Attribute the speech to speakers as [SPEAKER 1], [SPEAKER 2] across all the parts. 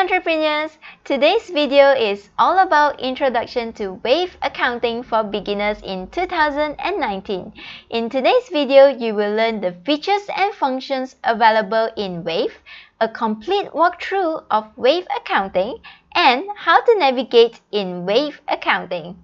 [SPEAKER 1] entrepreneurs! Today's video is all about Introduction to Wave Accounting for Beginners in 2019. In today's video, you will learn the features and functions available in Wave, a complete walkthrough of Wave Accounting, and how to navigate in Wave Accounting.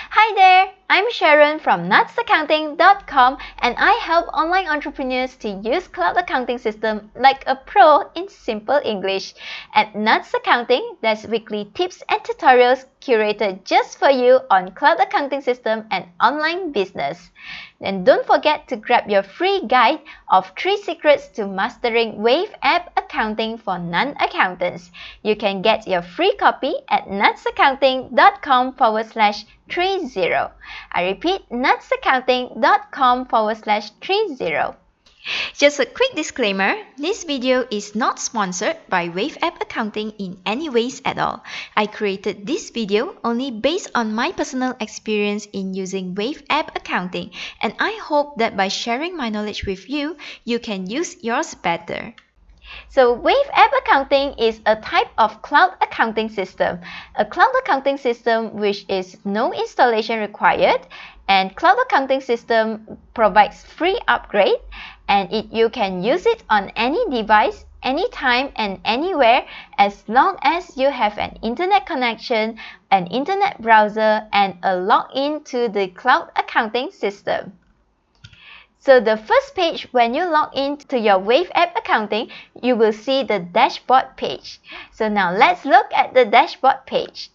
[SPEAKER 1] Hi there! I'm Sharon from nutsaccounting.com, and I help online entrepreneurs to use cloud accounting system like a pro in simple English. At Nuts Accounting, there's weekly tips and tutorials curated just for you on cloud accounting system and online business. And don't forget to grab your free guide of 3 secrets to mastering Wave app accounting for non-accountants. You can get your free copy at nutsaccounting.com/30. I repeat, nutsaccounting.com/30. Just a quick disclaimer, this video is not sponsored by Wave App Accounting in any ways at all. I created this video only based on my personal experience in using Wave App Accounting, and I hope that by sharing my knowledge with you, you can use yours better. So Wave App Accounting is a type of cloud accounting system. A cloud accounting system which is no installation required, and cloud accounting system provides free upgrade, and you can use it on any device, anytime and anywhere, as long as you have an internet connection, an internet browser, and a login to the cloud accounting system. So the first page, when you log in to your Wave App Accounting, you will see the dashboard page. So now let's look at the dashboard page.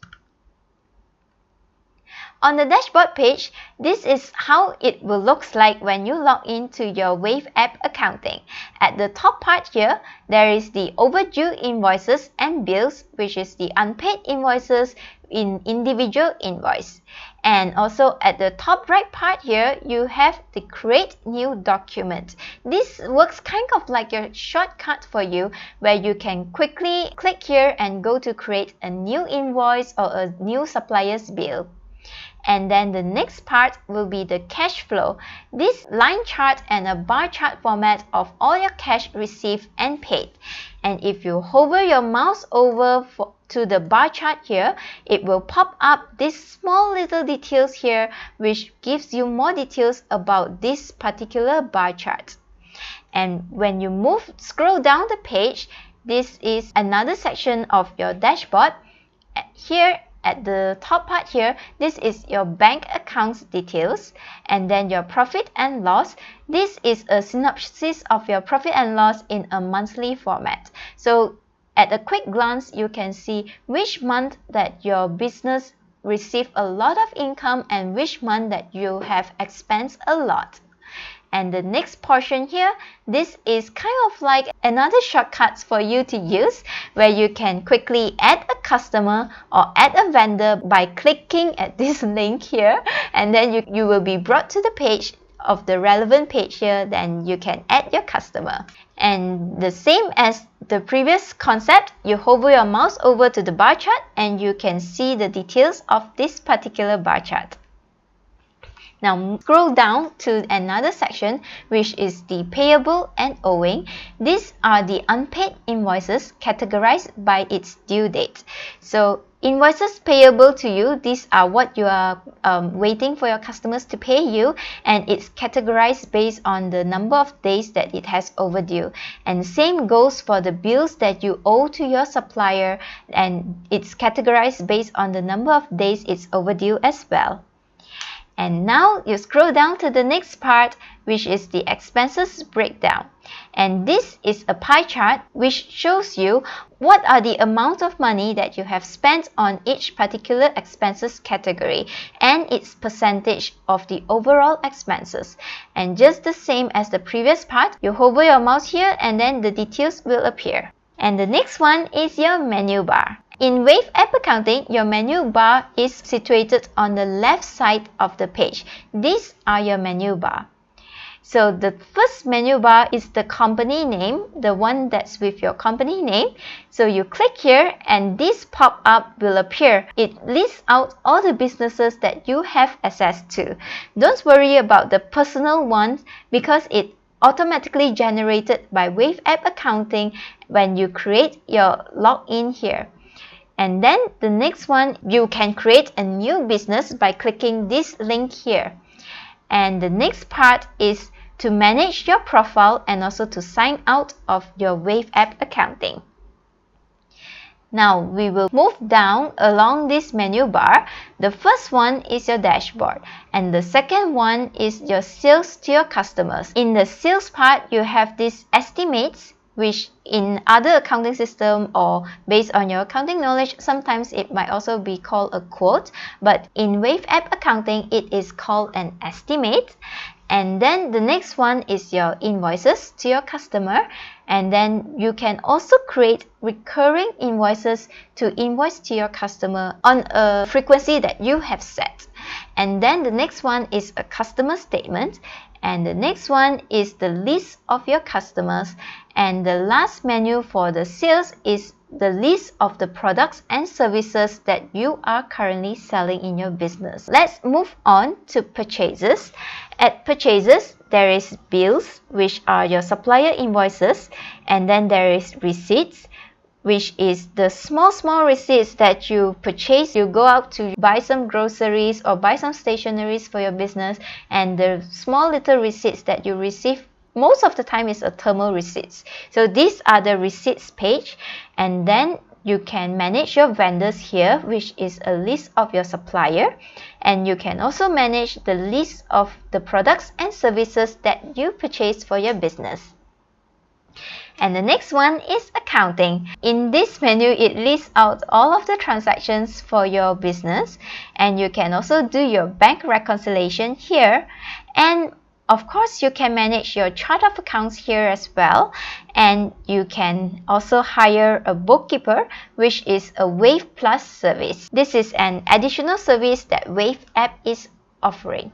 [SPEAKER 1] On the dashboard page, this is how it will look like when you log into your Wave App Accounting. At the top part here, there is the overdue invoices and bills, which is the unpaid invoices in individual invoice. And also at the top right part here, you have the create new document. This works kind of like a shortcut for you, where you can quickly click here and go to create a new invoice or a new supplier's bill. And then the next part will be the cash flow. This line chart and a bar chart format of all your cash received and paid. And if you hover your mouse over to the bar chart here, it will pop up these small little details here, which gives you more details about this particular bar chart. And when you scroll down the page, this is another section of your dashboard. Here at the top part here, this is your bank accounts details, and then your profit and loss. This is a synopsis of your profit and loss in a monthly format. So at a quick glance, you can see which month that your business received a lot of income and which month that you have expensed a lot. And the next portion here, this is kind of like another shortcut for you to use, where you can quickly add a customer or add a vendor by clicking at this link here, and then you will be brought to the page of the relevant page here. Then you can add your customer. And the same as the previous concept, you hover your mouse over to the bar chart and you can see the details of this particular bar chart. Now scroll down to another section, which is the payable and owing. These are the unpaid invoices categorized by its due date. So invoices payable to you, these are what you are waiting for your customers to pay you, and it's categorized based on the number of days that it has overdue. And same goes for the bills that you owe to your supplier, and it's categorized based on the number of days it's overdue as well. And now you scroll down to the next part, which is the expenses breakdown. And this is a pie chart which shows you what are the amount of money that you have spent on each particular expenses category and its percentage of the overall expenses. And just the same as the previous part, you hover your mouse here and then the details will appear. And the next one is your menu bar. In Wave App Accounting, your menu bar is situated on the left side of the page. These are your menu bar. So the first menu bar is the company name, the one that's with your company name. So you click here and this pop-up will appear. It lists out all the businesses that you have access to. Don't worry about the personal ones because it automatically generated by Wave App Accounting when you create your login here. And then the next one, you can create a new business by clicking this link here. And the next part is to manage your profile and also to sign out of your Wave App Accounting. Now we will move down along this menu bar. The first one is your dashboard and the second one is your sales to your customers. In the sales part, you have these estimates, which in other accounting system or based on your accounting knowledge, sometimes it might also be called a quote, but in Wave App Accounting, it is called an estimate. And then the next one is your invoices to your customer. And then you can also create recurring invoices to invoice to your customer on a frequency that you have set. And then the next one is a customer statement. And the next one is the list of your customers. And the last menu for the sales is the list of the products and services that you are currently selling in your business. Let's move on to purchases. At purchases, there is bills, which are your supplier invoices, and then there is receipts, which is the small receipts that you purchase. You go out to buy some groceries or buy some stationeries for your business, and the small little receipts that you receive most of the time is a thermal receipts. So these are the receipts page, and then you can manage your vendors here, which is a list of your supplier, and you can also manage the list of the products and services that you purchase for your business. And the next one is accounting. In this menu, it lists out all of the transactions for your business, and you can also do your bank reconciliation here. And of course, you can manage your chart of accounts here as well, and you can also hire a bookkeeper, which is a Wave Plus service. This is an additional service that Wave App is offering.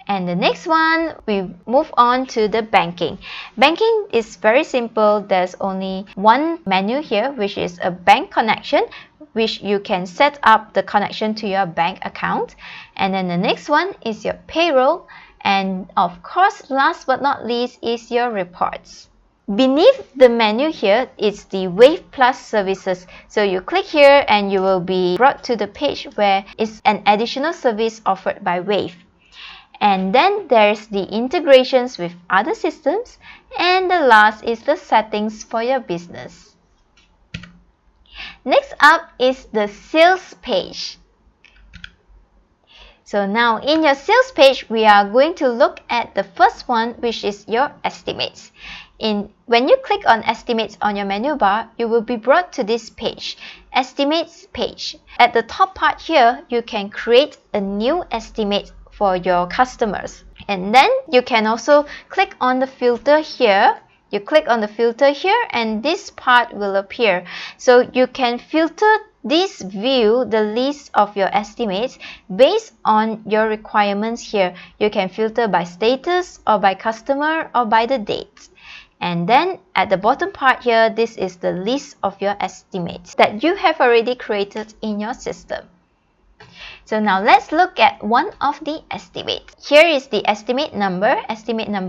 [SPEAKER 1] And the next one, we move on to the banking. Banking is very simple. There's only one menu here, which is a bank connection, which you can set up the connection to your bank account. And then the next one is your payroll. And of course, last but not least is your reports. Beneath the menu here is the Wave Plus services. So you click here and you will be brought to the page where it's an additional service offered by Wave. And then there's the integrations with other systems. And the last is the settings for your business. Next up is the sales page. So now in your sales page, we are going to look at the first one, which is your estimates. When you click on estimates on your menu bar, you will be brought to this page, estimates page. At the top part here, you can create a new estimate for your customers. And then you can also click on the filter here. You click on the filter here and this part will appear. So you can filter this view, the list of your estimates based on your requirements here. You can filter by status or by customer or by the date. And then at the bottom part here, this is the list of your estimates that you have already created in your system. So now let's look at one of the estimates. Here is the estimate number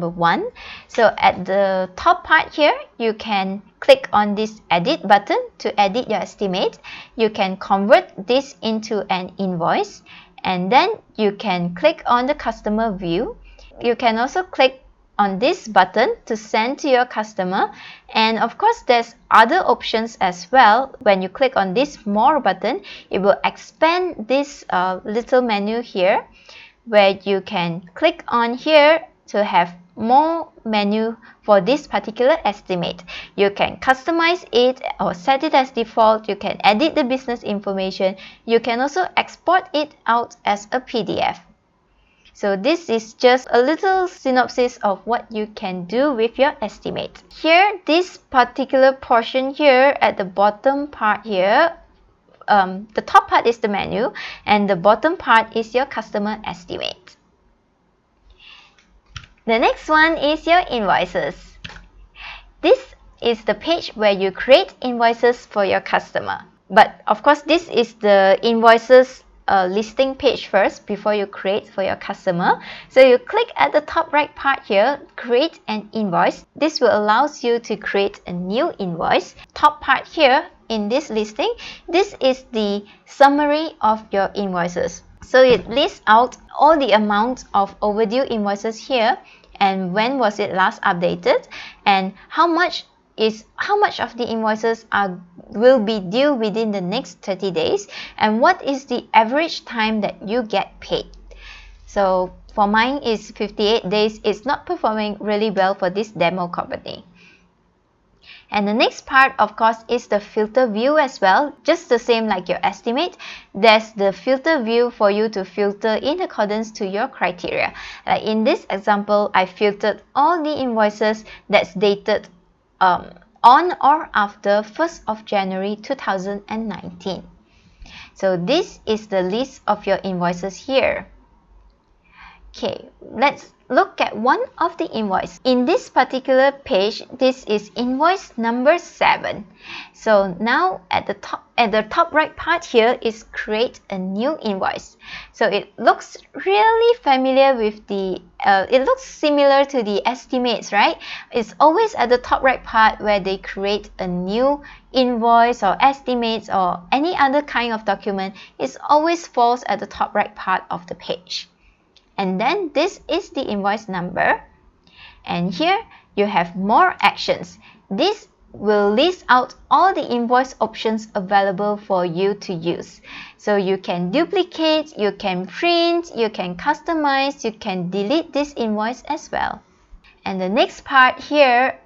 [SPEAKER 1] 1. So at the top part here, you can click on this edit button to edit your estimate. You can convert this into an invoice, and then you can click on the customer view. You can also click on this button to send to your customer, and of course there's other options as well. When you click on this more button, it will expand this little menu here where you can click on here to have more menu for this particular estimate. You can customize it or set it as default. You can edit the business information. You can also export it out as a PDF. So this is just a little synopsis of what you can do with your estimate. Here, this particular portion here at the bottom part here, the top part is the menu and the bottom part is your customer estimate. The next one is your invoices. This is the page where you create invoices for your customer. But of course, this is the invoices a listing page first before you create for your customer. So you click at the top right part here, create an invoice. This will allow you to create a new invoice. Top part here in this listing, this is the summary of your invoices. So it lists out all the amount of overdue invoices here, and when was it last updated, and how much of the invoices will be due within the next 30 days, and what is the average time that you get paid. So for mine is 58 days. It's not performing really well for this demo company. And the next part, of course, is the filter view as well. Just the same like your estimate, there's the filter view for you to filter in accordance to your criteria. Like in this example, I filtered all the invoices that's dated on or after 1st of January 2019. So this is the list of your invoices here. Okay, let's look at one of the invoice. In this particular page, this is invoice number 7. So now at the top right part here is create a new invoice. So it looks really familiar with the it looks similar to the estimates, right? It's always at the top right part where they create a new invoice or estimates or any other kind of document. It always falls at the top right part of the page. And then this is the invoice number, and here you have more actions. This will list out all the invoice options available for you to use. So you can duplicate, you can print, you can customize, you can delete this invoice as well. And the next part here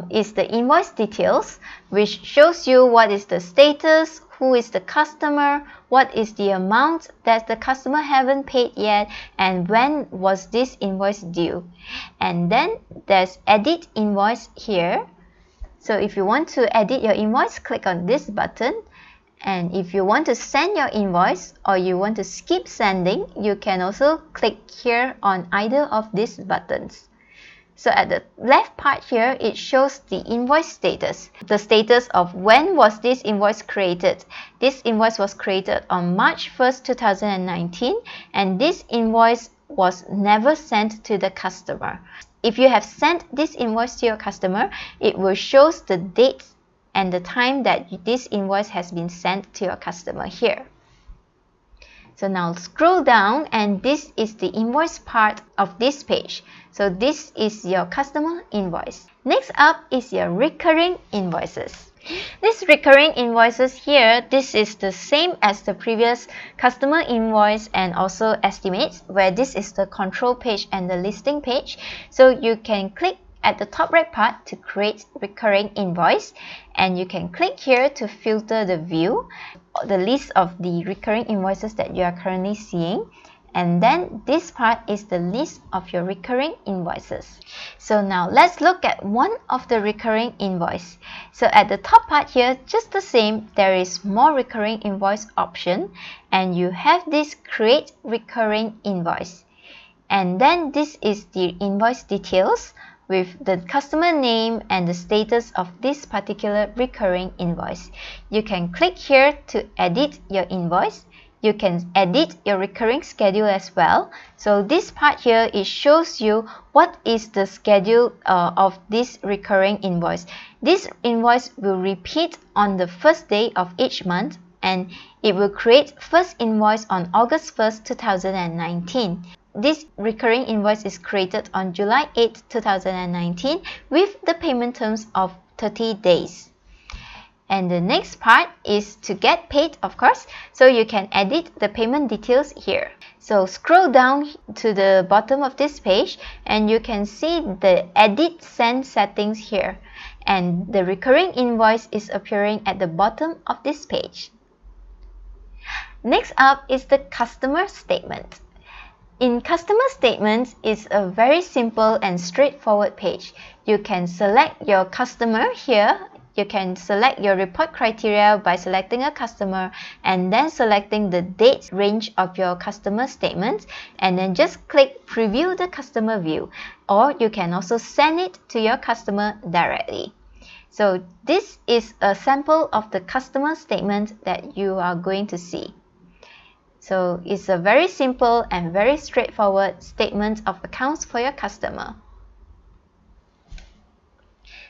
[SPEAKER 1] is the invoice details, which shows you what is the status, who is the customer, what is the amount that the customer haven't paid yet, and when was this invoice due. And then there's edit invoice here. So if you want to edit your invoice, click on this button. And if you want to send your invoice or you want to skip sending, you can also click here on either of these buttons. So at the left part here, it shows the invoice status. The status of when was this invoice created. This invoice was created on March 1st, 2019, and this invoice was never sent to the customer. If you have sent this invoice to your customer, it will show the date and the time that this invoice has been sent to your customer here. So now scroll down, and this is the invoice part of this page. So this is your customer invoice. Next up is your recurring invoices. These recurring invoices here, this is the same as the previous customer invoice and also estimates, where this is the control page and the listing page. So you can click at the top right part to create recurring invoice, and you can click here to filter the view, the list of the recurring invoices that you are currently seeing. And then this part is the list of your recurring invoices. So now let's look at one of the recurring invoice. So at the top part here, just the same, there is more recurring invoice option, and you have this create recurring invoice. And then this is the invoice details with the customer name and the status of this particular recurring invoice. You can click here to edit your invoice. You can edit your recurring schedule as well. So this part here, it shows you what is the schedule of this recurring invoice. This invoice will repeat on the first day of each month, and it will create first invoice on August 1st, 2019. This recurring invoice is created on July 8, 2019 with the payment terms of 30 days. And the next part is to get paid, of course. So you can edit the payment details here. So scroll down to the bottom of this page, and you can see the edit send settings here. And the recurring invoice is appearing at the bottom of this page. Next up is the customer statement. In customer statements, it's a very simple and straightforward page. You can select your customer here. You can select your report criteria by selecting a customer and then selecting the date range of your customer statement, and then just click preview the customer view, or you can also send it to your customer directly. So this is a sample of the customer statement that you are going to see. So it's a very simple and very straightforward statement of accounts for your customer.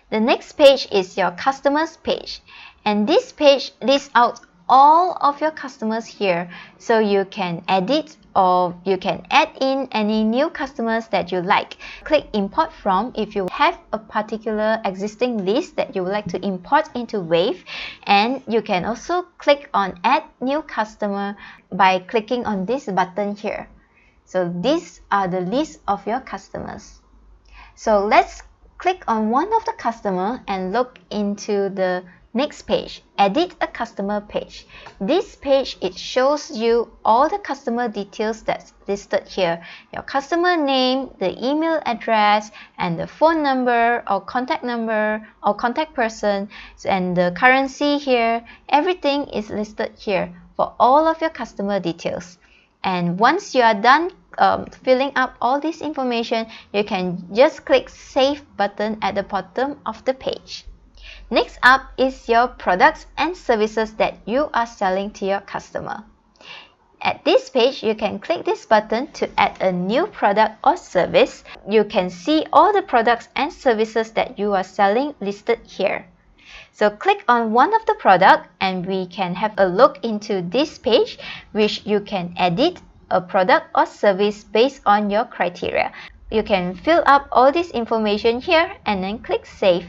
[SPEAKER 1] The next page is your customers page, and this page lists out all of your customers here, so you can edit or you can add in any new customers that you like. Click import from if you have a particular existing list that you would like to import into Wave, and you can also click on add new customer by clicking on this button here. So these are the list of your customers. So let's click on one of the customer and look into the next page, edit a customer page. This page, it shows you all the customer details that's listed here. Your customer name, the email address, and the phone number or contact person, and the currency here. Everything is listed here for all of your customer details. And once you are done filling up all this information, you can just click Save button at the bottom of the page. Next up is your products and services that you are selling to your customer. At this page, you can click this button to add a new product or service. You can see all the products and services that you are selling listed here. So click on one of the product and we can have a look into this page, which you can edit a product or service based on your criteria. You can fill up all this information here and then click Save.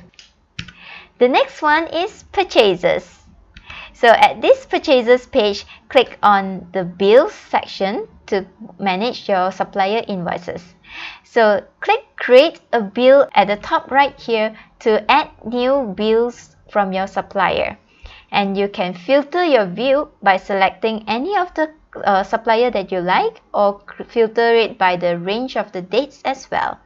[SPEAKER 1] The next one is Purchases. So at this Purchases page, click on the Bills section to manage your supplier invoices. So click Create a Bill at the top right here to add new bills from your supplier. And you can filter your view by selecting any of the supplier that you like, or filter it by the range of the dates as well.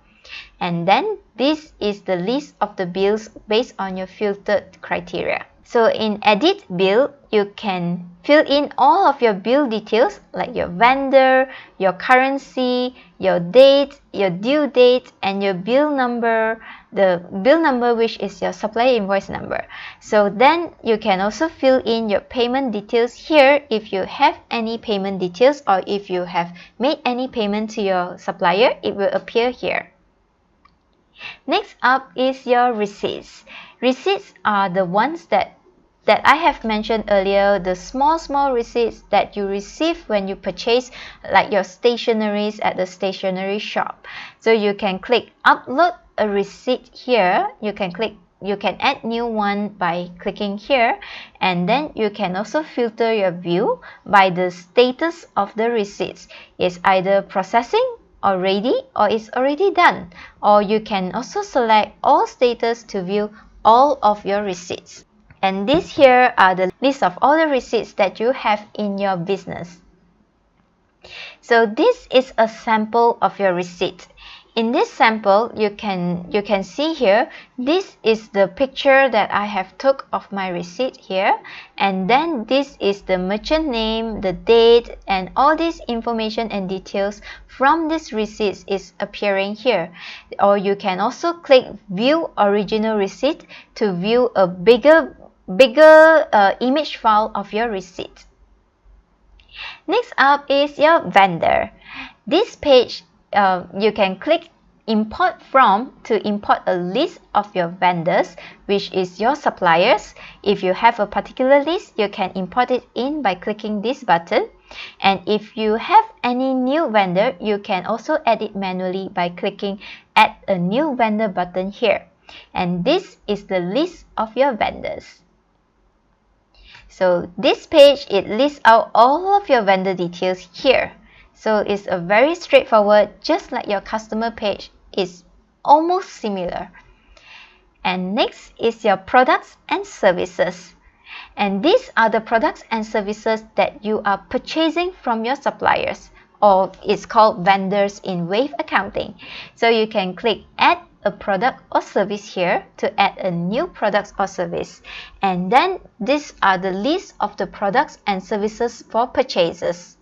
[SPEAKER 1] And then this is the list of the bills based on your filtered criteria. So in Edit Bill, you can fill in all of your bill details like your vendor, your currency, your date, your due date, and your bill number, the bill number which is your supplier invoice number. So then you can also fill in your payment details here if you have any payment details, or if you have made any payment to your supplier, it will appear here. Next up is your receipts. Receipts are the ones that I have mentioned earlier, the small receipts that you receive when you purchase like your stationeries at the stationery shop. So you can click Upload a receipt here. You can add new one by clicking here, and then you can also filter your view by the status of the receipts. It's either processing or ready, or it's already done. Or you can also select all status to view all of your receipts. And these here are the list of all the receipts that you have in your business. So this is a sample of your receipt. In this sample, you can see here, this is the picture that I have took of my receipt here, and then this is the merchant name, the date, and all this information and details from this receipt is appearing here. Or you can also click View Original Receipt to view a bigger image file of your receipt. Next up is your vendor. This page, you can click Import From to import a list of your vendors, which is your suppliers. If you have a particular list, you can import it in by clicking this button. And if you have any new vendor, you can also add it manually by clicking Add a New Vendor button here. And this is the list of your vendors. So this page, it lists out all of your vendor details here. So it's a very straightforward, just like your customer page. It's almost similar. And next is your products and services. And these are the products and services that you are purchasing from your suppliers, or it's called vendors in Wave accounting. So you can click Add a product or service here to add a new product or service. And then these are the list of the products and services for purchases.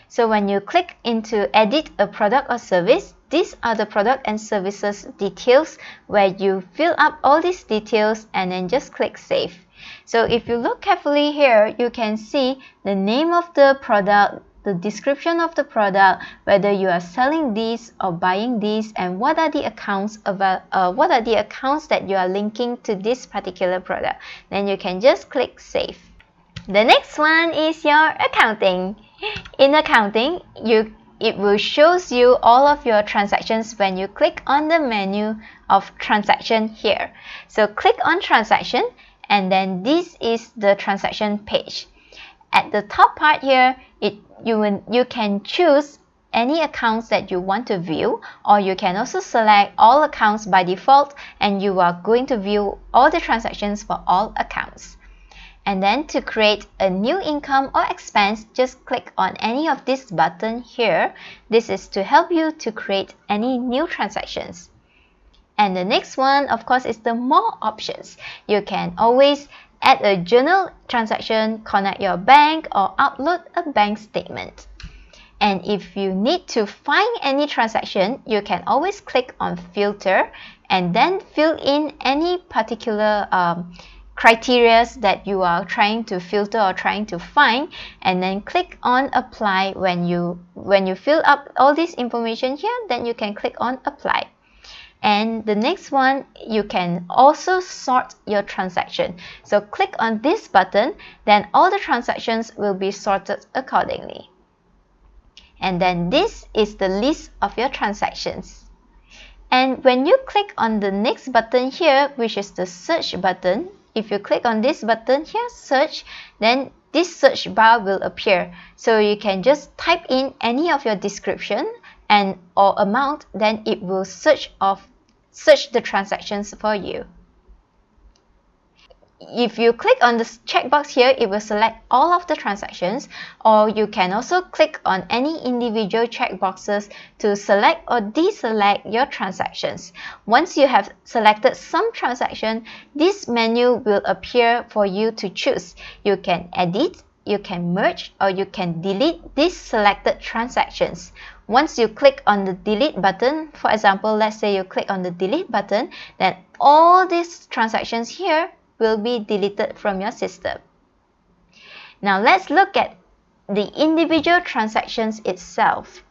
[SPEAKER 1] So when you click into Edit a product or service, these are the product and services details where you fill up all these details and then just click Save. So if you look carefully here, you can see the name of the product, the description of the product, whether you are selling this or buying this, and what are the accounts that you are linking to this particular product. Then you can just click Save. The next one is your accounting. In accounting, it will shows you all of your transactions when you click on the menu of transaction here. So click on transaction, and then this is the transaction page. At the top part here, you can choose any accounts that you want to view, or you can also select all accounts by default, and you are going to view all the transactions for all accounts. And then to create a new income or expense, just click on any of this button here. This is to help you to create any new transactions. And the next one, of course, is the more options. You can always add a journal transaction, connect your bank, or upload a bank statement. And if you need to find any transaction, you can always click on filter and then fill in any particular criteria that you are trying to filter or trying to find, and then click on apply. When you fill up all this information here, then you can click on apply. And the next one, you can also sort your transaction. So click on this button, then all the transactions will be sorted accordingly. And then this is the list of your transactions. And when you click on the next button here, which is the search button, if you click on this button here, search, then this search bar will appear. So you can just type in any of your description and or amount, then it will search the transactions for you. If you click on this checkbox here, it will select all of the transactions, or you can also click on any individual checkboxes to select or deselect your transactions. Once you have selected some transaction, this menu will appear for you to choose. You can edit, you can merge, or you can delete these selected transactions. Once you click on the delete button, for example, let's say you click on the delete button, then all these transactions here will be deleted from your system. Now let's look at the individual transactions itself.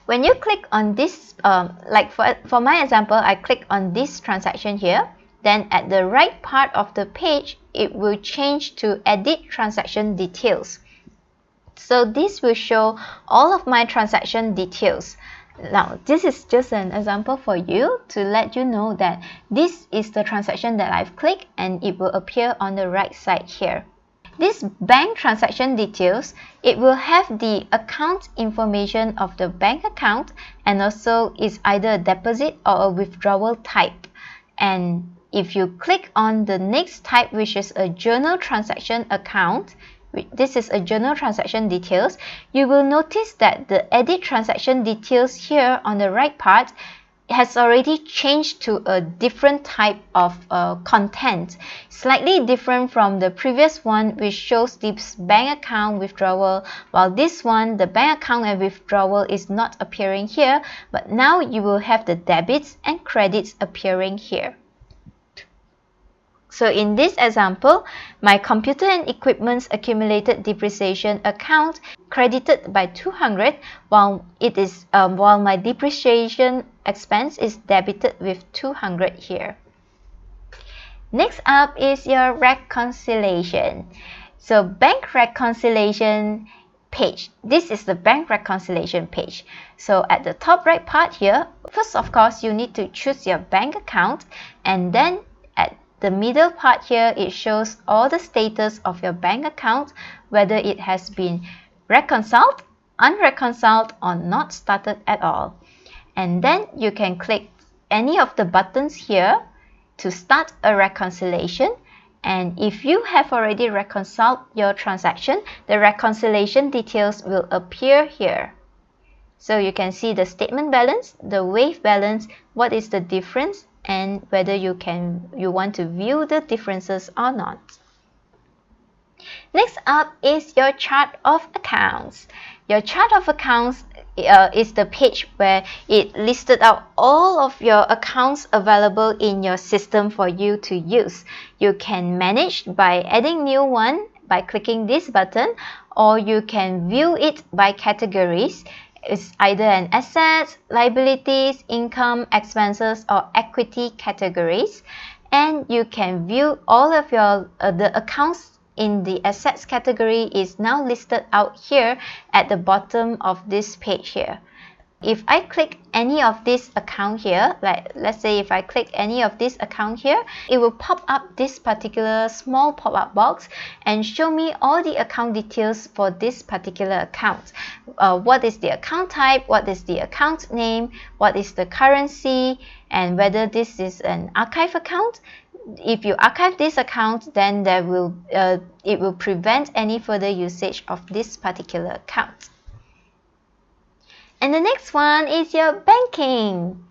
[SPEAKER 1] When you click on this, like for my example, I click on this transaction here, then at the right part of the page, it will change to edit transaction details. So this will show all of my transaction details. Now, this is just an example for you to let you know that this is the transaction that I've clicked, and it will appear on the right side here. This bank transaction details, it will have the account information of the bank account, and also is either a deposit or a withdrawal type. And if you click on the next type, which is a journal transaction account, this is a journal transaction details, you will notice that the edit transaction details here on the right part has already changed to a different type of content, slightly different from the previous one, which shows this bank account withdrawal, while this one, the bank account and withdrawal, is not appearing here, but now you will have the debits and credits appearing here. So in this example, my computer and equipment's accumulated depreciation account credited by 200, while my depreciation expense is debited with 200 here. Next up is your reconciliation. So bank reconciliation page. This is the bank reconciliation page. So at the top right part here, first of course you need to choose your bank account, and then at the middle part here, it shows all the status of your bank account, whether it has been reconciled, unreconciled, or not started at all. And then you can click any of the buttons here to start a reconciliation. And if you have already reconciled your transaction, the reconciliation details will appear here. So you can see the statement balance, the wave balance, what is the difference, and whether you want to view the differences or not. Next up is your chart of accounts. Your chart of accounts is the page where it listed out all of your accounts available in your system for you to use. You can manage by adding new one by clicking this button, or you can view it by categories. It's either an assets, liabilities, income, expenses, or equity categories. And you can view all of your the accounts in the assets category is now listed out here at the bottom of this page here. If I click any of this account here, like let's say if I click any of this account here, it will pop up this particular small pop-up box and show me all the account details for this particular account. What is the account type, what is the account name, what is the currency, and whether this is an archive account. If you archive this account, then it will prevent any further usage of this particular account. And the next one is your banking.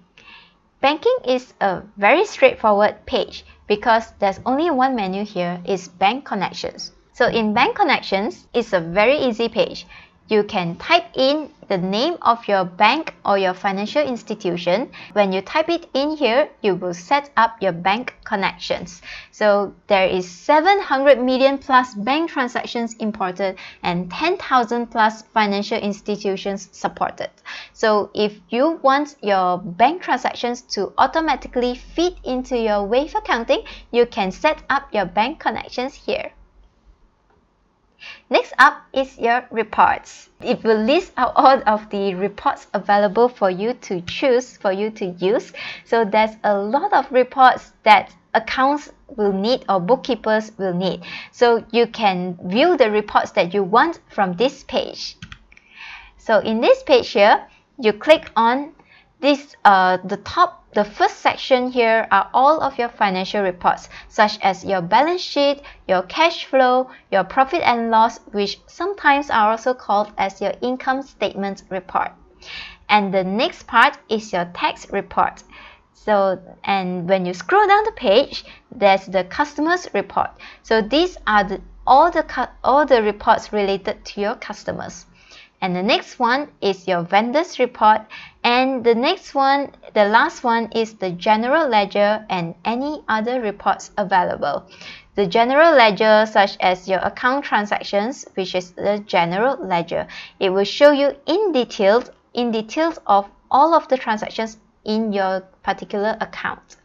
[SPEAKER 1] Banking is a very straightforward page because there's only one menu here, is bank connections. So in bank connections, it's a very easy page. You can type in the name of your bank or your financial institution. When you type it in here, you will set up your bank connections. So there is 700 million plus bank transactions imported and 10,000 plus financial institutions supported. So if you want your bank transactions to automatically feed into your Wave accounting, you can set up your bank connections here. Next up is your reports. It will list out all of the reports available for you to choose, for you to use. So there's a lot of reports that accounts will need or bookkeepers will need. So you can view the reports that you want from this page. So in this page here, you click on this, the first section here are all of your financial reports, such as your balance sheet, your cash flow, your profit and loss, which sometimes are also called as your income statement report. And the next part is your tax report. So, and when you scroll down the page, there's the customers report. So these are all the reports related to your customers. And the next one is your vendors report, and the next one, the last one, is the general ledger and any other reports available. The general ledger, such as your account transactions, which is the general ledger, it will show you in details of all of the transactions in your particular account.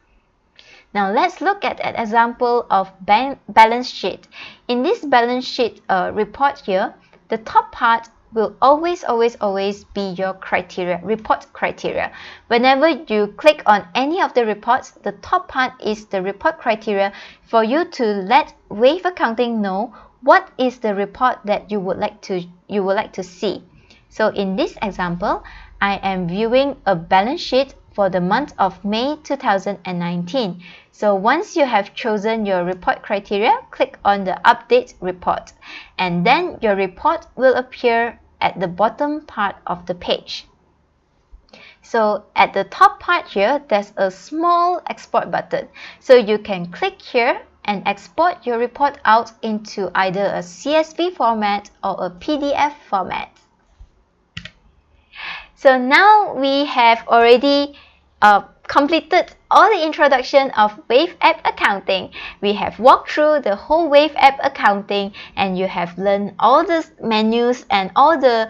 [SPEAKER 1] Now let's look at an example of balance sheet. In this balance sheet report here, the top part will always be your criteria, report criteria. Whenever you click on any of the reports, the top part is the report criteria for you to let Wave Accounting know what is the report that you would like to see. So in this example, I am viewing a balance sheet for the month of May 2019. So once you have chosen your report criteria, click on the update report, and then your report will appear at the bottom part of the page. So at the top part here, there's a small export button. So you can click here and export your report out into either a CSV format or a PDF format. So now we have already completed all the introduction of Wave App Accounting. We have walked through the whole Wave App Accounting, and you have learned all the menus and all the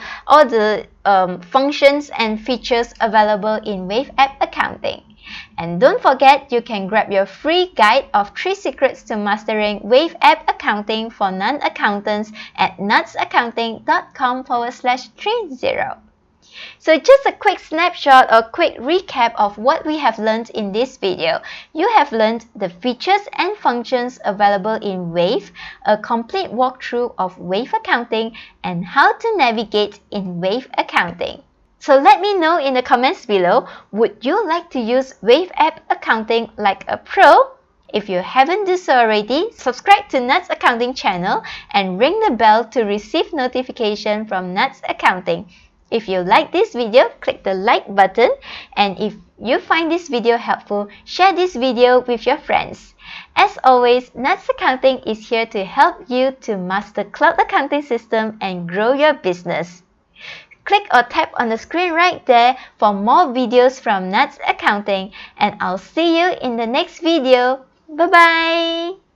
[SPEAKER 1] functions and features available in Wave App Accounting. And don't forget, you can grab your free guide of 3 secrets to mastering Wave App Accounting for non-accountants at nutsaccounting.com/30. So just a quick snapshot or quick recap of what we have learned in this video. You have learned the features and functions available in Wave, a complete walkthrough of Wave Accounting, and how to navigate in Wave Accounting. So let me know in the comments below, would you like to use Wave App Accounting like a pro? If you haven't done so already, subscribe to Nuts Accounting channel and ring the bell to receive notification from Nuts Accounting. If you like this video, click the like button, and if you find this video helpful, share this video with your friends. As always, Nuts Accounting is here to help you to master cloud accounting system and grow your business. Click or tap on the screen right there for more videos from Nuts Accounting, and I'll see you in the next video. Bye bye!